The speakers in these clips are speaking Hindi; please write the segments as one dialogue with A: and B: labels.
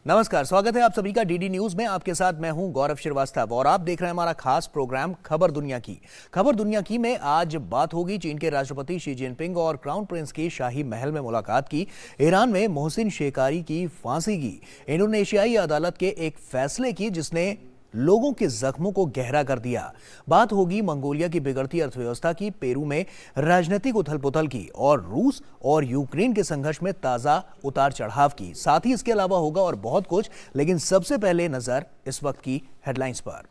A: नमस्कार, स्वागत है आप सभी का डीडी न्यूज में। आपके साथ मैं हूं गौरव श्रीवास्तव और आप देख रहे हैं हमारा खास प्रोग्राम खबर दुनिया की। खबर दुनिया की में आज बात होगी चीन के राष्ट्रपति शी जिनपिंग और क्राउन प्रिंस की शाही महल में मुलाकात की, ईरान में मोहसिन शेकारी की फांसी की, इंडोनेशियाई अदालत के एक फैसले की जिसने लोगों के जख्मों को गहरा कर दिया। बात होगी मंगोलिया की बिगड़ती अर्थव्यवस्था की, पेरू में राजनीतिक उथल-पुथल की और रूस और यूक्रेन के संघर्ष में ताजा उतार चढ़ाव की। साथ ही इसके अलावा होगा और बहुत कुछ, लेकिन सबसे पहले नजर इस वक्त की हेडलाइंस पर।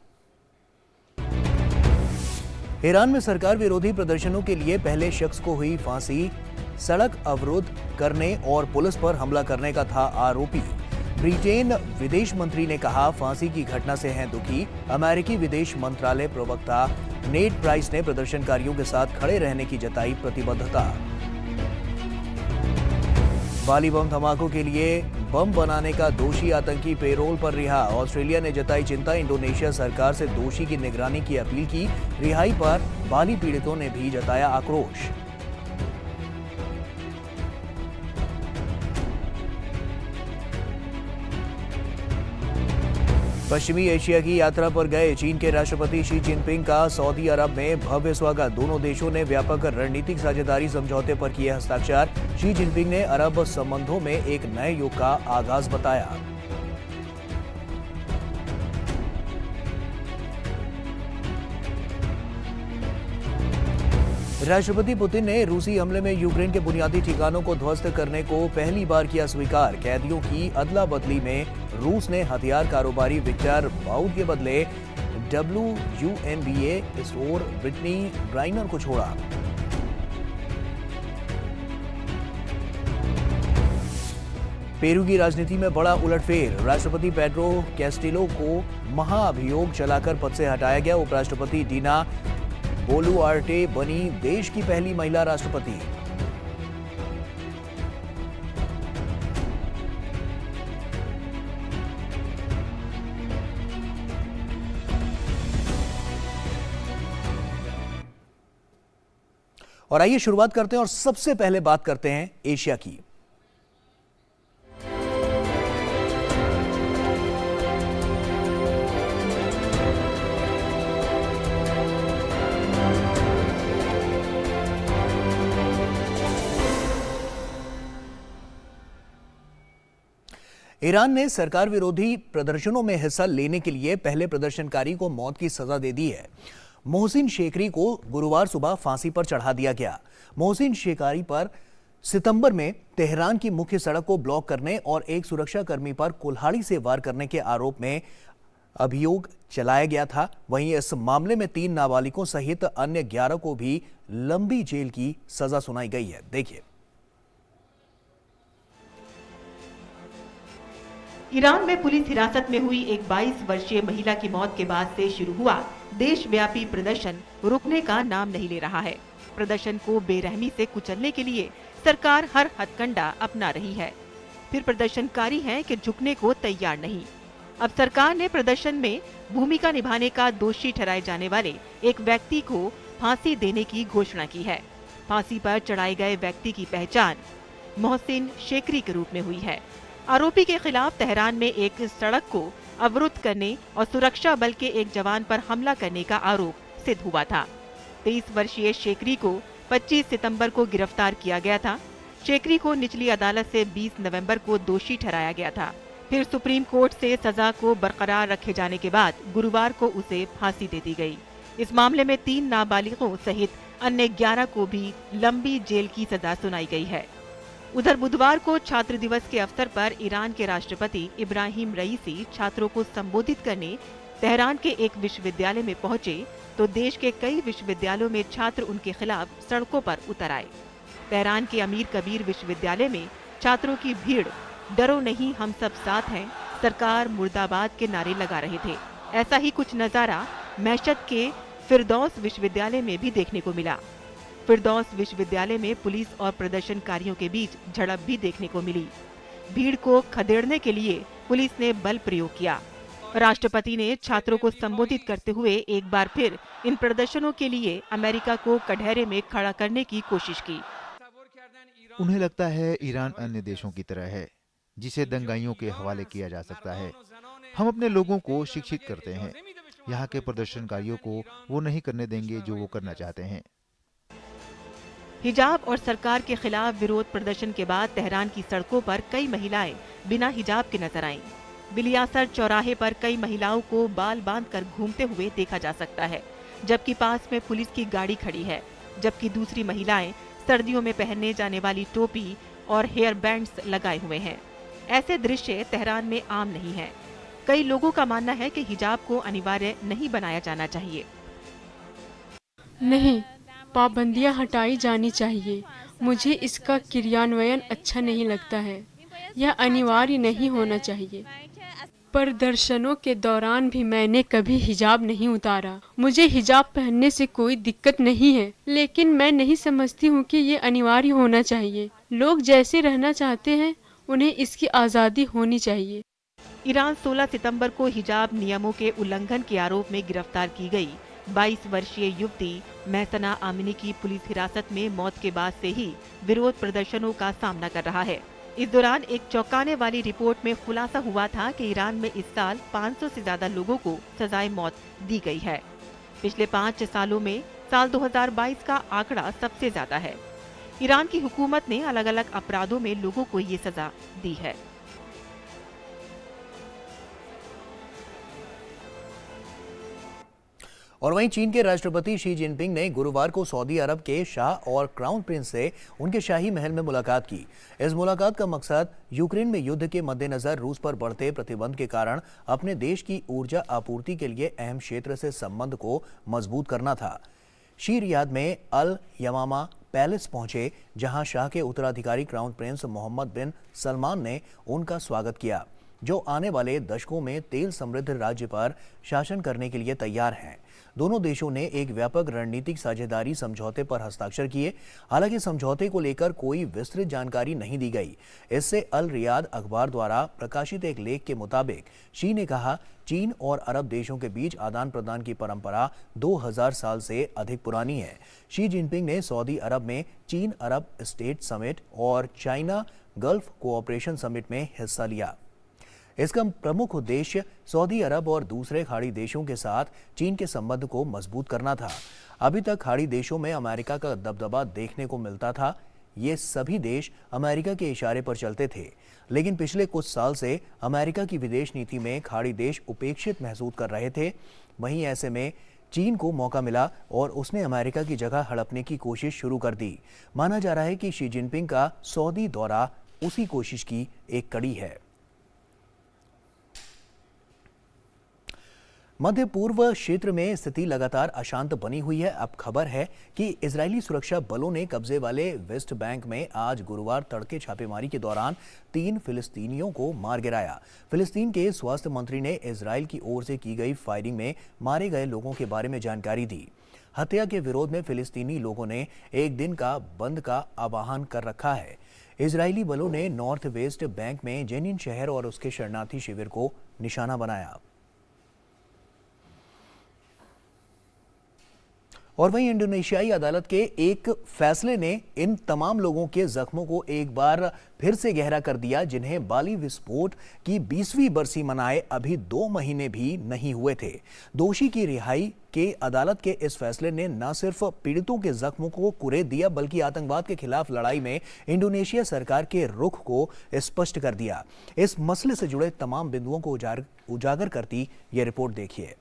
A: ईरान में सरकार विरोधी प्रदर्शनों के लिए पहले शख्स को हुई फांसी, सड़क अवरुद्ध करने और पुलिस पर हमला करने का था आरोपी। ब्रिटेन विदेश मंत्री ने कहा फांसी की घटना से हैं दुखी। अमेरिकी विदेश मंत्रालय प्रवक्ता नेड प्राइस ने प्रदर्शनकारियों के साथ खड़े रहने की जताई प्रतिबद्धता। बाली बम धमाकों के लिए बम बनाने का दोषी आतंकी पेरोल पर रिहा। ऑस्ट्रेलिया ने जताई चिंता, इंडोनेशिया सरकार से दोषी की निगरानी की अपील की। रिहाई पर बाली पीड़ितों ने भी जताया आक्रोश। पश्चिमी एशिया की यात्रा पर गए चीन के राष्ट्रपति शी जिनपिंग का सऊदी अरब में भव्य स्वागत। दोनों देशों ने व्यापक रणनीतिक साझेदारी समझौते पर किए हस्ताक्षर। शी जिनपिंग ने अरब संबंधों में एक नए युग का आगाज बताया। राष्ट्रपति पुतिन ने रूसी हमले में यूक्रेन के बुनियादी ठिकानों को ध्वस्त करने को पहली बार किया स्वीकार। कैदियों की अदला बदली में रूस ने हथियार कारोबारी विक्टर बाउड के बदले WUNBA और ब्रिटनी ग्राइनर को छोड़ा। पेरू की राजनीति में बड़ा उलटफेर। राष्ट्रपति पेड्रो कैस्टिलो को महाअभियोग चलाकर पद से हटाया गया। उपराष्ट्रपति डीना बोलुआर्टे बनी देश की पहली महिला राष्ट्रपति। और आइए शुरुआत करते हैं और सबसे पहले बात करते हैं एशिया की। ईरान ने सरकार विरोधी प्रदर्शनों में हिस्सा लेने के लिए पहले प्रदर्शनकारी को मौत की सजा दे दी है। मोहसिन शेकरी को गुरुवार सुबह फांसी पर चढ़ा दिया गया। मोहसिन शेकरी पर सितंबर में तेहरान की मुख्य सड़क को ब्लॉक करने और एक सुरक्षाकर्मी पर कुल्हाड़ी से वार करने के आरोप में अभियोग चलाया गया था। वहीं इस मामले में 3 नाबालिगों सहित अन्य 11 को भी लंबी जेल की सजा सुनाई गई है। देखिए।
B: ईरान में पुलिस हिरासत में हुई एक 22 वर्षीय महिला की मौत के बाद से शुरू हुआ देशव्यापी प्रदर्शन रुकने का नाम नहीं ले रहा है। प्रदर्शन को बेरहमी से कुचलने के लिए सरकार हर हथकंडा अपना रही है। फिर प्रदर्शनकारी हैं कि झुकने को तैयार नहीं। अब सरकार ने प्रदर्शन में भूमिका निभाने का दोषी ठहराए जाने वाले एक व्यक्ति को फांसी देने की घोषणा की है। फांसी पर चढ़ाए गए व्यक्ति की पहचान मोहसिन शेकरी के रूप में हुई है। आरोपी के खिलाफ तेहरान में एक सड़क को अवरुद्ध करने और सुरक्षा बल के एक जवान पर हमला करने का आरोप सिद्ध हुआ था। 23 वर्षीय शेकरी को 25 सितंबर को गिरफ्तार किया गया था। शेकरी को निचली अदालत से 20 नवंबर को दोषी ठहराया गया था। फिर सुप्रीम कोर्ट से सजा को बरकरार रखे जाने के बाद गुरुवार को उसे फांसी दे दी गई। इस मामले में 3 नाबालिगों सहित अन्य 11 को भी लंबी जेल की सजा सुनाई गई है। उधर बुधवार को छात्र दिवस के अवसर पर ईरान के राष्ट्रपति इब्राहिम रईसी छात्रों को संबोधित करने तेहरान के एक विश्वविद्यालय में पहुंचे तो देश के कई विश्वविद्यालयों में छात्र उनके खिलाफ सड़कों पर उतर आए। तेहरान के अमीर कबीर विश्वविद्यालय में छात्रों की भीड़ डरो नहीं हम सब साथ हैं, सरकार मुर्दाबाद के नारे लगा रहे थे। ऐसा ही कुछ नजारा मैशत के फिरदौस विश्वविद्यालय में भी देखने को मिला। फिरदौस विश्वविद्यालय में पुलिस और प्रदर्शनकारियों के बीच झड़प भी देखने को मिली। भीड़ को खदेड़ने के लिए पुलिस ने बल प्रयोग किया। राष्ट्रपति ने छात्रों को संबोधित करते हुए एक बार फिर इन प्रदर्शनों के लिए अमेरिका को कटघरे में खड़ा करने की कोशिश की।
C: उन्हें लगता है ईरान अन्य देशों की तरह है, जिसे दंगाइयों के हवाले किया जा सकता है। हम अपने लोगों को शिक्षित करते हैं। यहाँ के प्रदर्शनकारियों को वो नहीं करने देंगे जो वो करना चाहते हैं।
B: हिजाब और सरकार के खिलाफ विरोध प्रदर्शन के बाद तेहरान की सड़कों पर कई महिलाएं बिना हिजाब के नजर आईं। बिलियासर चौराहे पर कई महिलाओं को बाल बांधकर घूमते हुए देखा जा सकता है, जबकि पास में पुलिस की गाड़ी खड़ी है, जबकि दूसरी महिलाएं सर्दियों में पहनने जाने वाली टोपी और हेयर बैंड्स लगाए हुए हैं। ऐसे दृश्य तेहरान में आम नहीं है। कई लोगों का मानना है कि हिजाब को अनिवार्य नहीं बनाया जाना चाहिए।
D: नहीं, पाबंदियां हटाई जानी चाहिए। मुझे इसका क्रियान्वयन अच्छा नहीं लगता है। यह अनिवार्य नहीं होना चाहिए। प्रदर्शनों के दौरान भी मैंने कभी हिजाब नहीं उतारा। मुझे हिजाब पहनने से कोई दिक्कत नहीं है, लेकिन मैं नहीं समझती हूँ कि ये अनिवार्य होना चाहिए। लोग जैसे रहना चाहते हैं, उन्हें इसकी आज़ादी होनी चाहिए।
B: ईरान 16 सितंबर को हिजाब नियमों के उल्लंघन के आरोप में गिरफ्तार की गई 22 वर्षीय युवती महसना आमिनी की पुलिस हिरासत में मौत के बाद से ही विरोध प्रदर्शनों का सामना कर रहा है। इस दौरान एक चौंकाने वाली रिपोर्ट में खुलासा हुआ था कि ईरान में इस साल 500 से ज्यादा लोगों को सजाए मौत दी गई है। पिछले 5 सालों में साल 2022 का आंकड़ा सबसे ज्यादा है। ईरान की हुकूमत ने अलग अलग अपराधों में लोगों को ये सजा दी है।
A: और वहीं चीन के राष्ट्रपति शी जिनपिंग ने गुरुवार को सऊदी अरब के शाह और क्राउन प्रिंस से उनके शाही महल में मुलाकात की। इस मुलाकात का मकसद यूक्रेन में युद्ध के मद्देनजर रूस पर बढ़ते प्रतिबंध के कारण अपने देश की ऊर्जा आपूर्ति के लिए अहम क्षेत्र से संबंध को मजबूत करना था। शी रियाद में अल यमामा पैलेस पहुंचे, जहां शाह के उत्तराधिकारी क्राउन प्रिंस मोहम्मद बिन सलमान ने उनका स्वागत किया, जो आने वाले दशकों में तेल समृद्ध राज्य पर शासन करने के लिए तैयार हैं। दोनों देशों ने एक व्यापक रणनीतिक साझेदारी समझौते पर हस्ताक्षर किए। हालांकि समझौते को लेकर कोई विस्तृत जानकारी नहीं दी गई। इससे अल रियाद अखबार द्वारा प्रकाशित एक लेख के मुताबिक शी ने कहा, चीन और अरब देशों के बीच आदान प्रदान की परंपरा 2000 साल से अधिक पुरानी है। शी जिनपिंग ने सऊदी अरब में चीन अरब स्टेट समिट और चाइना गल्फ कोऑपरेशन समिट में हिस्सा लिया। इसका प्रमुख उद्देश्य सऊदी अरब और दूसरे खाड़ी देशों के साथ चीन के संबंध को मजबूत करना था। अभी तक खाड़ी देशों में अमेरिका का दबदबा देखने को मिलता था। ये सभी देश अमेरिका के इशारे पर चलते थे, लेकिन पिछले कुछ साल से अमेरिका की विदेश नीति में खाड़ी देश उपेक्षित महसूस कर रहे थे। वहीं ऐसे में चीन को मौका मिला और उसने अमेरिका की जगह हड़पने की कोशिश शुरू कर दी। माना जा रहा है कि शी जिनपिंग का सऊदी दौरा उसी कोशिश की एक कड़ी है। मध्य पूर्व क्षेत्र में स्थिति लगातार अशांत बनी हुई है। अब खबर है कि इजरायली सुरक्षा बलों ने कब्जे वाले वेस्ट बैंक में आज गुरुवार तड़के छापेमारी के दौरान 3 फिलिस्तीनियों को मार गिराया। फिलिस्तीन के स्वास्थ्य मंत्री ने इजरायल की ओर से की गई फायरिंग में मारे गए लोगों के बारे में जानकारी दी। हत्या के विरोध में फिलिस्तीनी लोगों ने एक दिन का बंद का आह्वान कर रखा है। इजरायली बलों ने नॉर्थ वेस्ट बैंक में जेनिन शहर और उसके शरणार्थी शिविर को निशाना बनाया। और वहीं इंडोनेशियाई अदालत के एक फैसले ने इन तमाम लोगों के जख्मों को एक बार फिर से गहरा कर दिया, जिन्हें बाली विस्फोट की 20वीं बरसी मनाए अभी 2 महीने भी नहीं हुए थे। दोषी की रिहाई के अदालत के इस फैसले ने न सिर्फ पीड़ितों के जख्मों को कुरेद दिया, बल्कि आतंकवाद के खिलाफ लड़ाई में इंडोनेशिया सरकार के रुख को स्पष्ट कर दिया। इस मसले से जुड़े तमाम बिंदुओं को उजागर करती ये रिपोर्ट देखिए।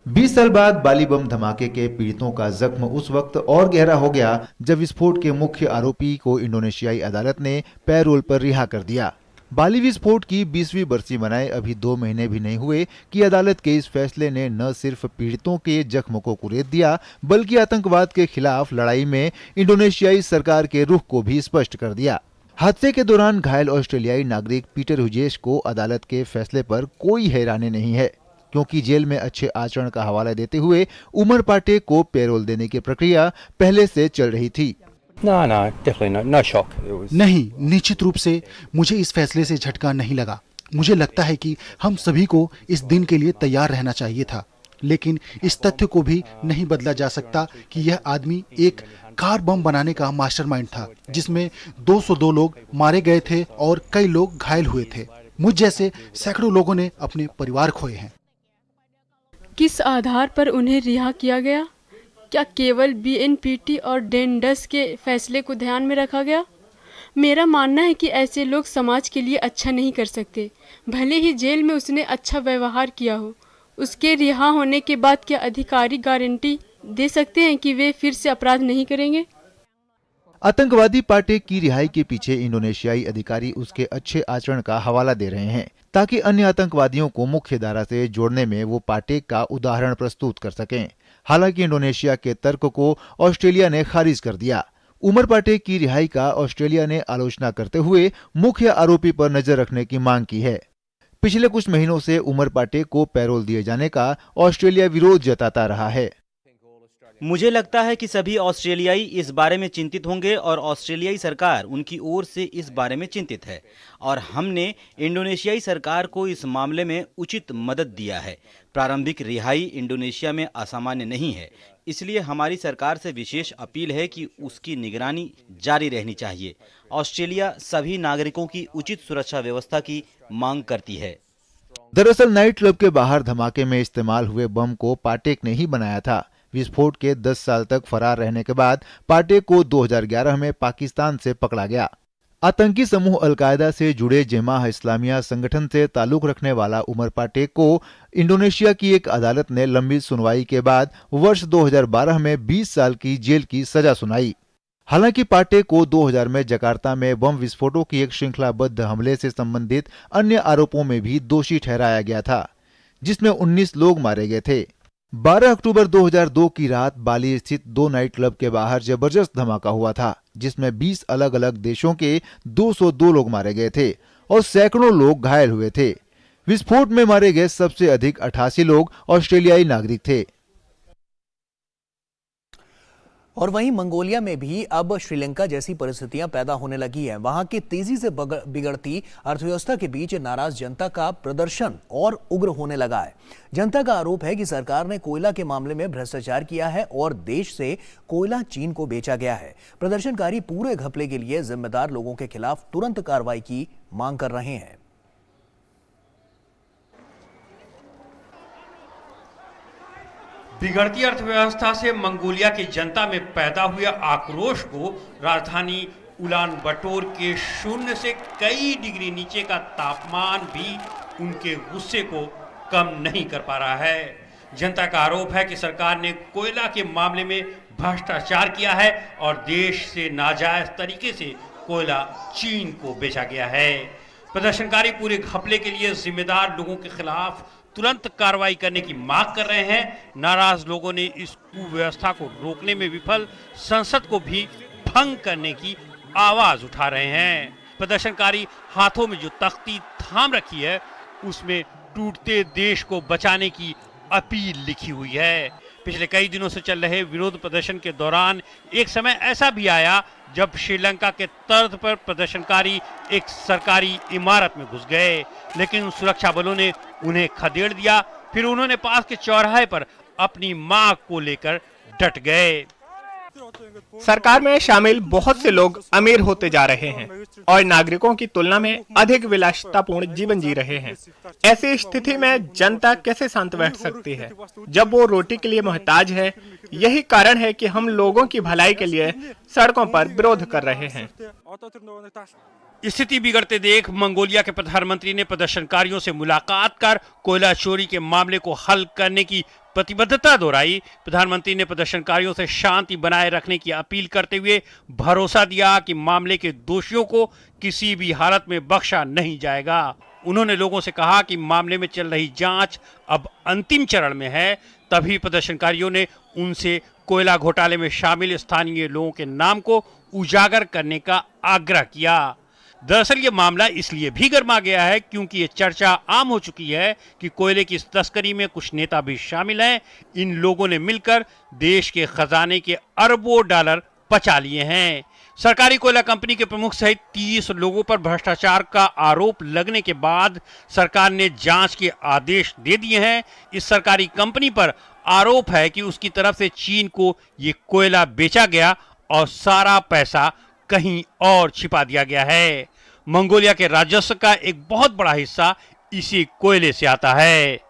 C: 20 साल बाद बाली बम धमाके के पीड़ितों का जख्म उस वक्त और गहरा हो गया जब विस्फोट के मुख्य आरोपी को इंडोनेशियाई अदालत ने पैरोल पर रिहा कर दिया। बाली विस्फोट की 20वीं बरसी मनाए अभी 2 महीने भी नहीं हुए कि अदालत के इस फैसले ने न सिर्फ पीड़ितों के जख्म को कुरेद दिया, बल्कि आतंकवाद के खिलाफ लड़ाई में इंडोनेशियाई सरकार के रुख को भी स्पष्ट कर दिया। हादसे के दौरान घायल ऑस्ट्रेलियाई नागरिक पीटर ह्यूजेस को अदालत के फैसले पर कोई हैरानी नहीं है, क्योंकि जेल में अच्छे आचरण का हवाला देते हुए उमर पाटे को पैरोल देने की प्रक्रिया पहले से चल रही थी।
E: नहीं, निश्चित रूप से मुझे इस फैसले से झटका नहीं लगा। मुझे लगता है कि हम सभी को इस दिन के लिए तैयार रहना चाहिए था। लेकिन इस तथ्य को भी नहीं बदला जा सकता कि यह आदमी एक कार बम बनाने का मास्टरमाइंड था, जिसमें 202 लोग मारे गए थे और कई लोग घायल हुए थे। मुझ जैसे सैकड़ों लोगों ने अपने परिवार खोए हैं।
D: किस आधार पर उन्हें रिहा किया गया? क्या केवल बीएनपीटी और डेंडस के फैसले को ध्यान में रखा गया? मेरा मानना है कि ऐसे लोग समाज के लिए अच्छा नहीं कर सकते। भले ही जेल में उसने अच्छा व्यवहार किया हो, उसके रिहा होने के बाद क्या अधिकारी गारंटी दे सकते हैं कि वे फिर से अपराध नहीं करेंगे?
C: आतंकवादी पाटेक की रिहाई के पीछे इंडोनेशियाई अधिकारी उसके अच्छे आचरण का हवाला दे रहे हैं, ताकि अन्य आतंकवादियों को मुख्य धारा से जोड़ने में वो पाटेक का उदाहरण प्रस्तुत कर सकें। हालांकि इंडोनेशिया के तर्क को ऑस्ट्रेलिया ने खारिज कर दिया। उमर पाटेक की रिहाई का ऑस्ट्रेलिया ने आलोचना करते हुए मुख्य आरोपी पर नजर रखने की मांग की है। पिछले कुछ महीनों से उमर पाटेक को पैरोल दिए जाने का ऑस्ट्रेलिया विरोध जताता रहा है।
F: मुझे लगता है कि सभी ऑस्ट्रेलियाई इस बारे में चिंतित होंगे और ऑस्ट्रेलियाई सरकार उनकी ओर से इस बारे में चिंतित है और हमने इंडोनेशियाई सरकार को इस मामले में उचित मदद दिया है। प्रारंभिक रिहाई इंडोनेशिया में असामान्य नहीं है, इसलिए हमारी सरकार से विशेष अपील है कि उसकी निगरानी जारी रहनी चाहिए। ऑस्ट्रेलिया सभी नागरिकों की उचित सुरक्षा व्यवस्था की मांग करती है।
C: दरअसल नाइट क्लब के बाहर धमाके में इस्तेमाल हुए बम को पाटेक ने ही बनाया था। विस्फोट के 10 साल तक फरार रहने के बाद पाटेक को 2011 में पाकिस्तान से पकड़ा गया। आतंकी समूह अलकायदा से जुड़े जमाह इस्लामिया संगठन से ताल्लुक रखने वाला उमर पाटेक को इंडोनेशिया की एक अदालत ने लंबी सुनवाई के बाद वर्ष 2012 में 20 साल की जेल की सजा सुनाई। हालांकि पाटेक को 2000 में जकार्ता में बम विस्फोटों की एक श्रृंखलाबद्ध हमले से संबंधित अन्य आरोपों में भी दोषी ठहराया गया था, जिसमें 19 लोग मारे गए थे। 12 अक्टूबर 2002 की रात बाली स्थित 2 नाइट क्लब के बाहर जबरदस्त धमाका हुआ था, जिसमें 20 अलग अलग देशों के 202 लोग मारे गए थे और सैकड़ों लोग घायल हुए थे। विस्फोट में मारे गए सबसे अधिक 88 लोग ऑस्ट्रेलियाई नागरिक थे।
A: और वहीं मंगोलिया में भी अब श्रीलंका जैसी परिस्थितियां पैदा होने लगी हैं। वहां की तेजी से बिगड़ती अर्थव्यवस्था के बीच नाराज जनता का प्रदर्शन और उग्र होने लगा है। जनता का आरोप है कि सरकार ने कोयला के मामले में भ्रष्टाचार किया है और देश से कोयला चीन को बेचा गया है। प्रदर्शनकारी पूरे घपले के लिए जिम्मेदार लोगों के खिलाफ तुरंत कार्रवाई की मांग कर रहे हैं।
G: बिगड़ती अर्थव्यवस्था से मंगोलिया की जनता में पैदा हुए आक्रोश को राजधानी उलान बटोर के 0 से कई डिग्री नीचे का तापमान भी उनके गुस्से को कम नहीं कर पा रहा है। जनता का आरोप है कि सरकार ने कोयला के मामले में भ्रष्टाचार किया है और देश से नाजायज तरीके से कोयला चीन को बेचा गया है। प्रदर्शनकारी पूरे घपले के लिए जिम्मेदार लोगों के खिलाफ तुरंत कार्रवाई करने की मांग कर रहे हैं। नाराज लोगों ने इस कुव्यवस्था को रोकने में विफल संसद को भी भंग करने की आवाज उठा रहे हैं। प्रदर्शनकारी हाथों में जो तख्ती थाम रखी है उसमें टूटते देश को बचाने की अपील लिखी हुई है। पिछले कई दिनों से चल रहे विरोध प्रदर्शन के दौरान एक समय ऐसा भी आया जब श्रीलंका के तर्ज पर प्रदर्शनकारी एक सरकारी इमारत में घुस गए, लेकिन सुरक्षा बलों ने उन्हें खदेड़ दिया। फिर उन्होंने पास के चौराहे पर अपनी मांग को लेकर डट गए।
H: सरकार में शामिल बहुत से लोग अमीर होते जा रहे हैं और नागरिकों की तुलना में अधिक विलासितापूर्ण जीवन जी रहे हैं। ऐसी स्थिति में जनता कैसे शांत बैठ सकती है जब वो रोटी के लिए मोहताज है? यही कारण है कि हम लोगों की भलाई के लिए सड़कों पर विरोध कर रहे हैं।
G: स्थिति बिगड़ते देख मंगोलिया के प्रधानमंत्री ने प्रदर्शनकारियों से मुलाकात कर कोयला चोरी के मामले को हल करने की प्रतिबद्धता दोहराई। प्रधानमंत्री ने प्रदर्शनकारियों से शांति बनाए रखने की अपील करते हुए भरोसा दिया कि मामले के दोषियों को किसी भी हालत में बख्शा नहीं जाएगा। उन्होंने लोगों से कहा कि मामले में चल रही जांच अब अंतिम चरण में है। तभी प्रदर्शनकारियों ने उनसे कोयला घोटाले में शामिल स्थानीय लोगों के नाम को उजागर करने का आग्रह किया। दरअसल ये मामला इसलिए भी गर्मा गया है क्योंकि ये चर्चा आम हो चुकी है कि कोयले की इस तस्करी में कुछ नेता भी शामिल हैं। इन लोगों ने मिलकर देश के खजाने के अरबों डॉलर बचा लिए हैं। सरकारी कोयला कंपनी के प्रमुख सहित 30 लोगों पर भ्रष्टाचार का आरोप लगने के बाद सरकार ने जांच के आदेश दे दिए हैं। इस सरकारी कंपनी पर आरोप है कि उसकी तरफ से चीन को ये कोयला बेचा गया और सारा पैसा कहीं और छिपा दिया गया है। मंगोलिया के राजस्व का एक बहुत बड़ा हिस्सा इसी कोयले से आता है।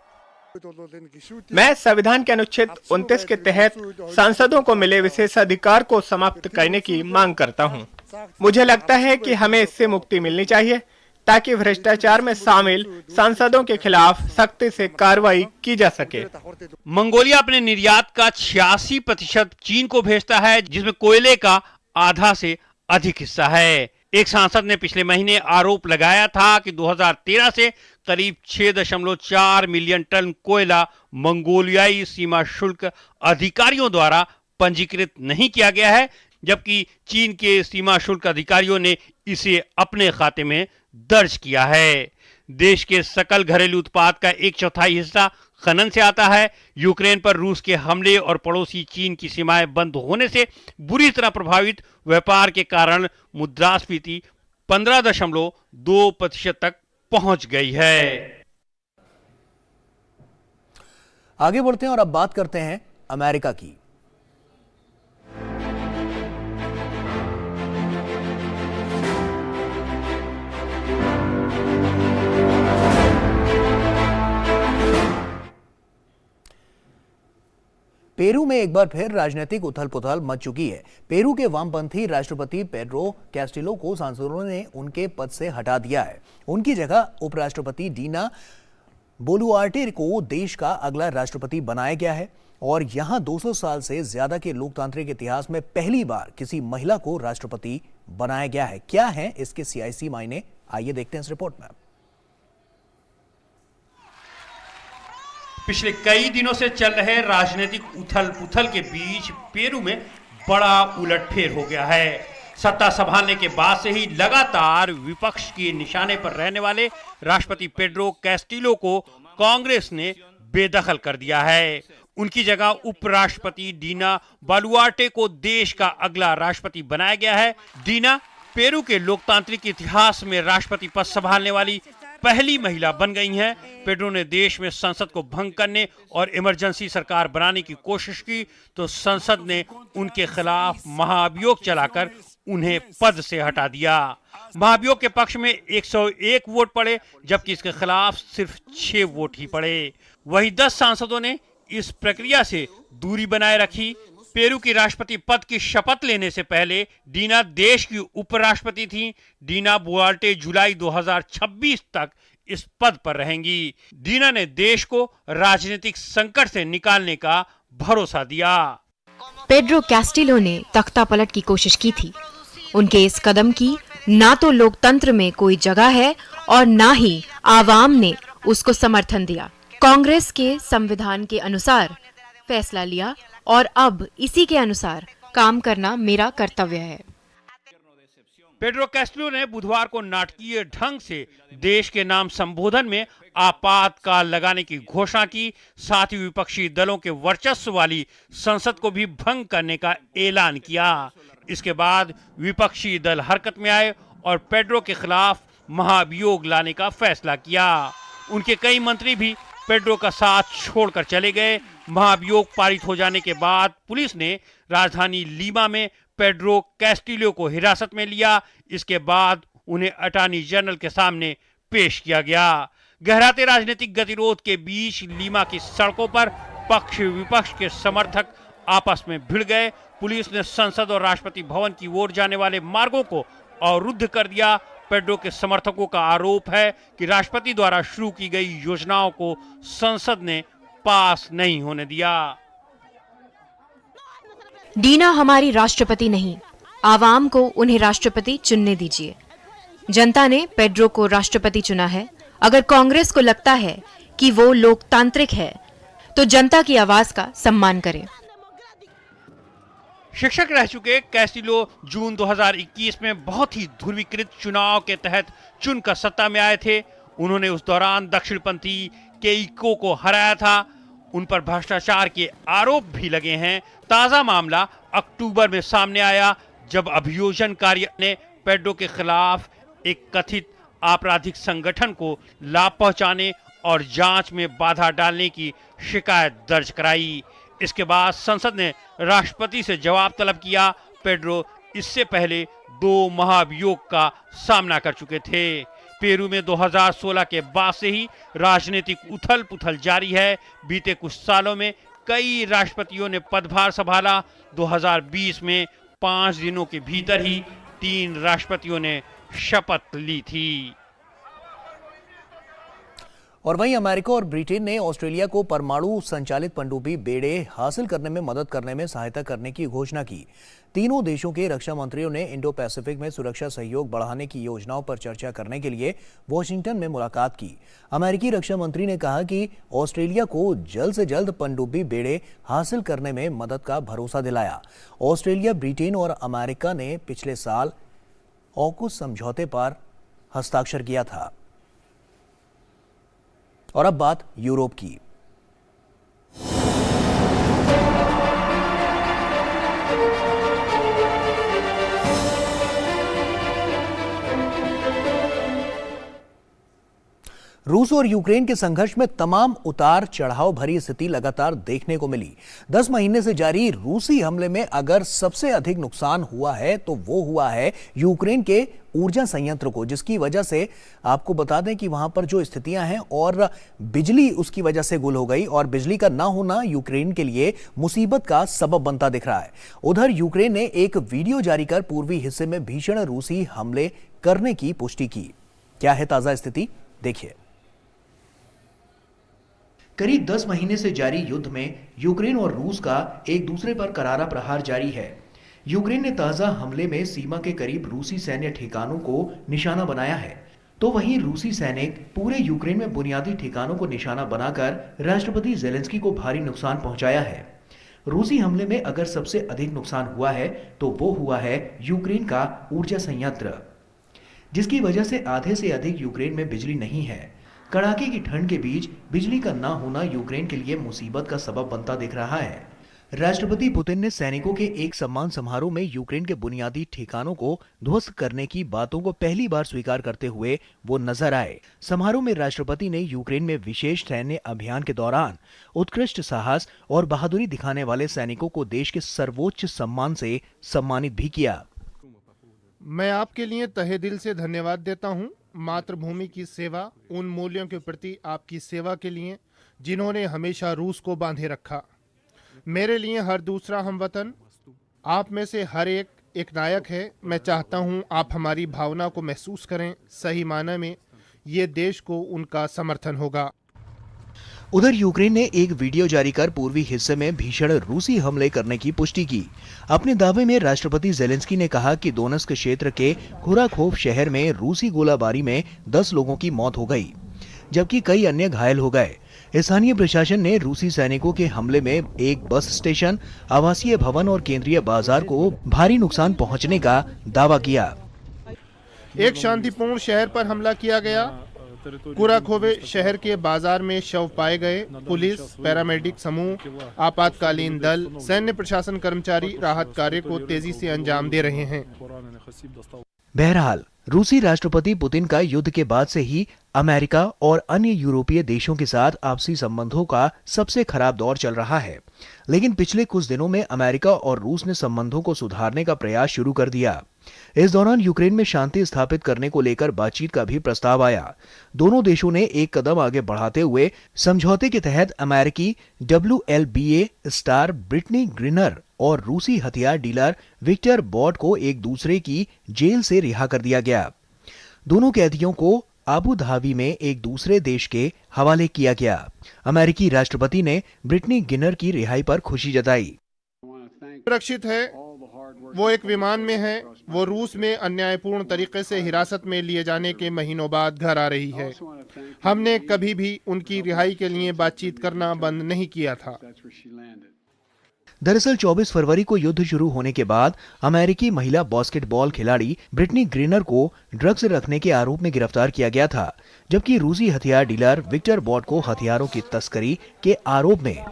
H: मैं संविधान के अनुच्छेद 29 के तहत सांसदों को मिले विशेष अधिकार को समाप्त करने की मांग करता हूं। मुझे लगता है कि हमें इससे मुक्ति मिलनी चाहिए ताकि भ्रष्टाचार में शामिल सांसदों के खिलाफ सख्ती से कार्रवाई की जा सके।
G: मंगोलिया अपने निर्यात का 86% चीन को भेजता है, जिसमें कोयले का आधा से अधिक हिस्सा है। एक सांसद ने पिछले महीने आरोप लगाया था कि 2013 से करीब 6.4 मिलियन टन कोयला मंगोलियाई सीमा शुल्क अधिकारियों द्वारा पंजीकृत नहीं किया गया है, जबकि चीन के सीमा शुल्क अधिकारियों ने इसे अपने खाते में दर्ज किया है। देश के सकल घरेलू उत्पाद का 1/4 हिस्सा खनन से आता है। यूक्रेन पर रूस के हमले और पड़ोसी चीन की सीमाएं बंद होने से बुरी तरह प्रभावित व्यापार के कारण मुद्रास्फीति 15.2% तक पहुंच गई है।
A: आगे बढ़ते हैं और अब बात करते हैं अमेरिका की। पेरू में एक बार फिर राजनीतिक उथल-पुथल मच चुकी है। पेरू के वामपंथी राष्ट्रपति पेड्रो कैस्टिलो को सांसदों ने उनके पद से हटा दिया है। उनकी जगह उपराष्ट्रपति डीना बोलुआर्टे को देश का अगला राष्ट्रपति बनाया गया है और यहां 200 साल से ज्यादा के लोकतांत्रिक इतिहास में पहली बार किसी महिला को राष्ट्रपति बनाया गया है। क्या है इसके सियासी मायने, आइए देखते हैं इस रिपोर्ट में।
G: पिछले कई दिनों से चल रहे राजनीतिक उथल-पुथल के बीच पेरू में बड़ा उलटफेर हो गया है। सत्ता संभालने के बाद से ही लगातार विपक्ष के निशाने पर रहने वाले राष्ट्रपति पेड्रो कैस्टिलो को कांग्रेस ने बेदखल कर दिया है। उनकी जगह उपराष्ट्रपति डीना बोलुआर्टे को देश का अगला राष्ट्रपति बनाया गया है। डीना पेरू के लोकतांत्रिक इतिहास में राष्ट्रपति पद संभालने वाली पहली महिला बन गई हैं। पेड्रो ने देश में संसद को भंग करने और इमरजेंसी सरकार बनाने की कोशिश की तो संसद ने उनके खिलाफ महाभियोग चलाकर उन्हें पद से हटा दिया। महाभियोग के पक्ष में 101 वोट पड़े, जबकि इसके खिलाफ सिर्फ 6 वोट ही पड़े। वहीं 10 सांसदों ने इस प्रक्रिया से दूरी बनाए रखी। पेरू की राष्ट्रपति पद की शपथ लेने से पहले डीना देश की उपराष्ट्रपति थी। डीना बोलुआर्टे जुलाई 2026 तक इस पद पर रहेंगी। डीना ने देश को राजनीतिक संकट से निकालने का भरोसा दिया।
I: पेड्रो कैस्टिलो ने तख्ता पलट की कोशिश की थी। उनके इस कदम की ना तो लोकतंत्र में कोई जगह है और ना ही आवाम ने उसको समर्थन दिया। कांग्रेस के संविधान के अनुसार फैसला लिया और अब इसी के अनुसार काम करना मेरा कर्तव्य है।
G: पेड्रो कैस्टिलो ने बुधवार को नाटकीय ढंग से देश के नाम संबोधन में आपातकाल लगाने की घोषणा की। साथ ही विपक्षी दलों के वर्चस्व वाली संसद को भी भंग करने का ऐलान किया। इसके बाद विपक्षी दल हरकत में आए और पेड्रो के खिलाफ महाभियोग लाने का फैसला किया। उनके कई मंत्री भी पेड्रो का साथ छोड़कर चले गए। महाभियोग पारित हो जाने के बाद पुलिस ने राजधानी लीमा में पेड्रो कैस्टिलो को हिरासत में लिया। इसके बाद उन्हें अटॉर्नी जनरल के सामने पेश किया गया। गहराते राजनीतिक गतिरोध के बीच लीमा की सड़कों पर पक्ष विपक्ष के समर्थक आपस में भिड़ गए। पुलिस ने संसद और राष्ट्रपति भवन की ओर जाने वाले मार्गों को अवरुद्ध कर दिया। पेड्रो के समर्थकों का आरोप है कि राष्ट्रपति द्वारा शुरू की गई योजनाओं को संसद ने पास नहीं होने दिया।
I: डीना हमारी राष्ट्रपति नहीं, आवाम को उन्हें राष्ट्रपति चुनने दीजिए। जनता ने पेड्रो को राष्ट्रपति चुना है। अगर कांग्रेस को लगता है कि वो लोकतांत्रिक है तो जनता की आवाज का सम्मान करें।
G: शिक्षक रह चुके कैस्टिलो जून 2021 में बहुत ही ध्रुवीकृत चुनाव के तहत चुनकर सत्ता में आए थे। उन्होंने उस दौरान दक्षिणपंथी केइको को हराया था। उन पर भ्रष्टाचार के आरोप भी लगे हैं। ताजा मामला अक्टूबर में सामने आया जब अभियोजनकारी ने पेड्रो के खिलाफ एक कथित आपराधिक संगठन को लाभ पहुंचाने और जांच में बाधा डालने की शिकायत दर्ज कराई। इसके बाद संसद ने राष्ट्रपति से जवाब तलब किया। पेड्रो इससे पहले 2 महाभियोग का सामना कर चुके थे। पेरू में 2016 के बाद से ही राजनीतिक उथल पुथल जारी है। बीते कुछ सालों में कई राष्ट्रपतियों ने पदभार संभाला। 2020 में 5 दिनों के भीतर ही 3 राष्ट्रपतियों ने शपथ ली थी।
A: और वहीं अमेरिका और ब्रिटेन ने ऑस्ट्रेलिया को परमाणु संचालित पनडुब्बी बेड़े हासिल करने में मदद करने में सहायता करने की घोषणा की। तीनों देशों के रक्षा मंत्रियों ने इंडो पैसिफिक में सुरक्षा सहयोग बढ़ाने की योजनाओं पर चर्चा करने के लिए वॉशिंगटन में मुलाकात की। अमेरिकी रक्षा मंत्री ने कहा कि ऑस्ट्रेलिया को जल्द से जल्द पनडुब्बी बेड़े हासिल करने में मदद का भरोसा दिलाया। ऑस्ट्रेलिया, ब्रिटेन और अमेरिका ने पिछले साल ऑकूस समझौते पर हस्ताक्षर किया था। और अब बात यूरोप की। रूस और यूक्रेन के संघर्ष में तमाम उतार चढ़ाव भरी स्थिति लगातार देखने को मिली। 10 महीने से जारी रूसी हमले में अगर सबसे अधिक नुकसान हुआ है तो वो हुआ है यूक्रेन के ऊर्जा संयंत्र को, जिसकी वजह से आपको बता दें कि वहां पर जो स्थितियां हैं और बिजली उसकी वजह से गुल हो गई और बिजली का ना होना यूक्रेन के लिए मुसीबत का सबब बनता दिख रहा है। उधर यूक्रेन ने एक वीडियो जारी कर पूर्वी हिस्से में भीषण रूसी हमले करने की पुष्टि की। क्या है ताजा स्थिति, देखिए। करीब 10 महीने से जारी युद्ध में यूक्रेन और रूस का एक दूसरे पर करारा प्रहार जारी है। यूक्रेन ने ताजा हमले में सीमा के करीब रूसी सैन्य ठिकानों को निशाना बनाया है, तो वहीं रूसी सैनिक पूरे यूक्रेन में बुनियादी ठिकानों को निशाना बनाकर राष्ट्रपति जेलेंस्की को भारी नुकसान पहुंचाया है। रूसी हमले में अगर सबसे अधिक नुकसान हुआ है तो वो हुआ है यूक्रेन का ऊर्जा संयंत्र, जिसकी वजह से आधे से अधिक यूक्रेन में बिजली नहीं है। कड़ाके की ठंड के बीच बिजली का ना होना यूक्रेन के लिए मुसीबत का सबब बनता दिख रहा है। राष्ट्रपति पुतिन ने सैनिकों के एक सम्मान समारोह में यूक्रेन के बुनियादी ठिकानों को ध्वस्त करने की बातों को पहली बार स्वीकार करते हुए वो नजर आए। समारोह में राष्ट्रपति ने यूक्रेन में विशेष सैन्य अभियान के दौरान उत्कृष्ट साहस और बहादुरी दिखाने वाले सैनिकों को देश के सर्वोच्च सम्मान से सम्मानित भी किया।
J: मैं आपके लिए तहे दिल से धन्यवाद देता हूं। मातृभूमि की सेवा, उन मूल्यों के प्रति आपकी सेवा के लिए जिन्होंने हमेशा रूस को बांधे रखा। मेरे लिए हर दूसरा हमवतन, आप में से हर एक नायक है। मैं चाहता हूं आप हमारी भावना को महसूस करें। सही मायने में ये देश को उनका समर्थन होगा।
A: उधर यूक्रेन ने एक वीडियो जारी कर पूर्वी हिस्से में भीषण रूसी हमले करने की पुष्टि की। अपने दावे में राष्ट्रपति जेलेंस्की ने कहा कि दोनेत्स्क क्षेत्र के खुराखोव शहर में रूसी गोलाबारी में 10 लोगों की मौत हो गई, जबकि कई अन्य घायल हो गए। स्थानीय प्रशासन ने रूसी सैनिकों के हमले में एक बस स्टेशन, आवासीय भवन और केंद्रीय बाजार को भारी नुकसान पहुंचने का दावा किया।
J: एक शांतिपूर्ण शहर पर हमला किया गया। कुराखोवे शहर के बाजार में शव पाए गए। पुलिस, पैरामेडिक समूह, आपातकालीन दल, सैन्य प्रशासन कर्मचारी राहत कार्य को तेजी से अंजाम दे रहे हैं।
A: बहरहाल रूसी राष्ट्रपति पुतिन का युद्ध के बाद से ही अमेरिका और अन्य यूरोपीय देशों के साथ आपसी संबंधों का सबसे खराब दौर चल रहा है, लेकिन पिछले कुछ दिनों में अमेरिका और रूस ने संबंधों को सुधारने का प्रयास शुरू कर दिया। इस दौरान यूक्रेन में शांति स्थापित करने को लेकर बातचीत का भी प्रस्ताव आया। दोनों देशों ने एक कदम आगे बढ़ाते हुए समझौते के तहत अमेरिकी WLBA स्टार ब्रिटनी ग्रिनर और रूसी हथियार डीलर विक्टर बॉट को एक दूसरे की जेल से रिहा कर दिया गया। दोनों कैदियों को आबू धाबी में एक दूसरे देश के हवाले किया गया। अमेरिकी राष्ट्रपति ने ब्रिटनी गिनर की रिहाई पर खुशी जताई।
J: सुरक्षित है, वो एक विमान में है। वो रूस में अन्यायपूर्ण तरीके से हिरासत में लिए जाने के महीनों बाद घर आ रही है। हमने कभी भी उनकी रिहाई के लिए बातचीत करना बंद नहीं किया था।
A: दरअसल 24 फरवरी को युद्ध शुरू होने के बाद अमेरिकी महिला बास्केटबॉल खिलाड़ी ब्रिटनी ग्रीनर को ड्रग्स रखने के आरोप में गिरफ्तार किया गया था, जबकि रूसी हथियार डीलर विक्टर बॉट को हथियारों की तस्करी के आरोप में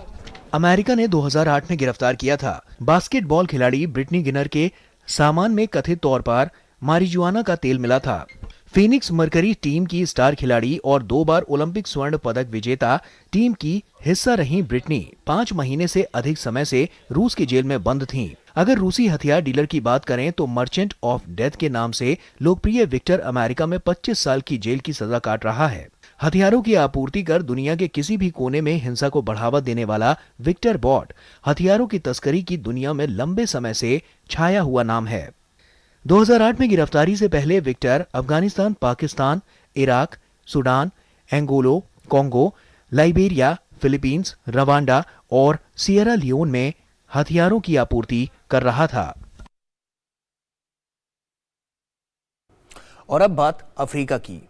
A: अमेरिका ने 2008 में गिरफ्तार किया था। बास्केटबॉल खिलाड़ी ब्रिटनी ग्रीनर के सामान में कथित तौर पर मारिजुआना का तेल मिला था। फीनिक्स मरकरी टीम की स्टार खिलाड़ी और 2 बार ओलंपिक स्वर्ण पदक विजेता टीम की हिस्सा रही ब्रिटनी 5 महीने से अधिक समय से रूस की जेल में बंद थीं। अगर रूसी हथियार डीलर की बात करें तो मर्चेंट ऑफ डेथ के नाम से लोकप्रिय विक्टर अमेरिका में 25 साल की जेल की सजा काट रहा है। हथियारों की आपूर्ति कर दुनिया के किसी भी कोने में हिंसा को बढ़ावा देने वाला विक्टर बॉट हथियारों की तस्करी की दुनिया में लंबे समय से छाया हुआ नाम है। 2008 में गिरफ्तारी से पहले Victor Afghanistan, Pakistan, Iraq, Sudan, Angola, Congo, Liberia, Philippines, Rwanda और सियरा लियोन में हथियारों की आपूर्ति कर रहा था। और अब बात अफ्रीका की।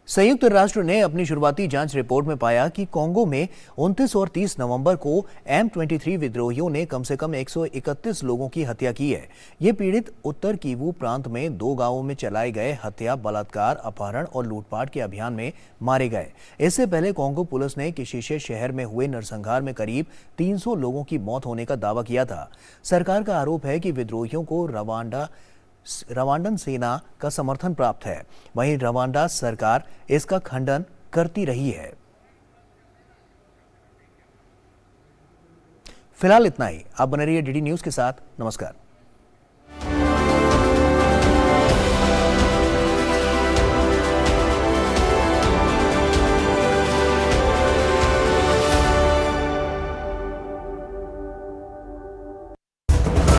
A: संयुक्त राष्ट्र ने अपनी शुरुआती जांच रिपोर्ट में पाया कि कोंगो में 29 और 30 नवंबर को M23 विद्रोहियों ने कम से कम 131 लोगों की हत्या की है। ये पीड़ित उत्तर किवू प्रांत में 2 गांवों में चलाए गए हत्या, बलात्कार, अपहरण और लूटपाट के अभियान में मारे गए। इससे पहले कोंगो पुलिस ने किशिशे शहर में हुए नरसंहार में करीब 300 लोगों की मौत होने का दावा किया था। सरकार का आरोप है कि विद्रोहियों को रवांडन सेना का समर्थन प्राप्त है। वहीं रवांडा सरकार इसका खंडन करती रही है। फिलहाल इतना ही। आप बने रहिए डीडी न्यूज के साथ। नमस्कार।